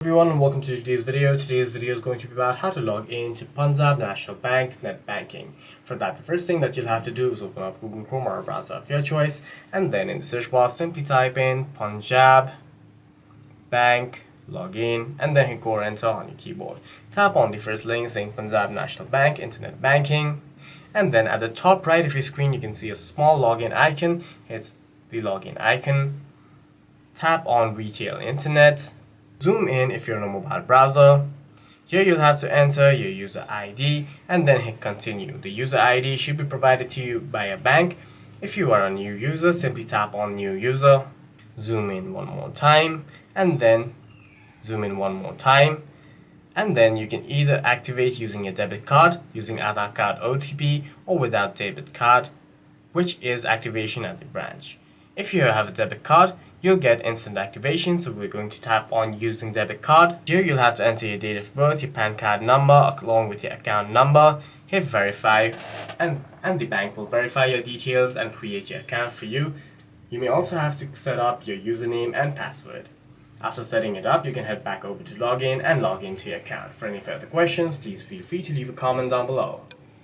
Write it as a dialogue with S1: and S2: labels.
S1: Everyone, and welcome to today's video. Today's video is going to be about how to log in to Punjab National Bank NetBanking. For that, the first thing that you'll have to do is open up Google Chrome or a browser of your choice, and then in the search bar simply type in Punjab Bank login, and then hit go or enter on your keyboard. Tap on the first link saying Punjab National Bank Internet Banking, and then at the top right of your screen you can see a small login icon. Hit the login icon. Tap on Retail Internet. Zoom in if you're in a mobile browser. Here you'll have to enter your user ID and then hit continue. The user ID should be provided to you by a bank. If you are a new user, simply tap on new user. Zoom in one more time and then zoom in one more time. And then you can either activate using a debit card, using Aadhaar card OTP, or without debit card, which is activation at the branch. If you have a debit card, you'll get instant activation, so we're going to tap on using debit card. Here you'll have to enter your date of birth, your PAN card number along with your account number, hit verify, and the bank will verify your details and create your account for you. You may also have to set up your username and password. After setting it up, you can head back over to login and log into your account. For any further questions, please feel free to leave a comment down below.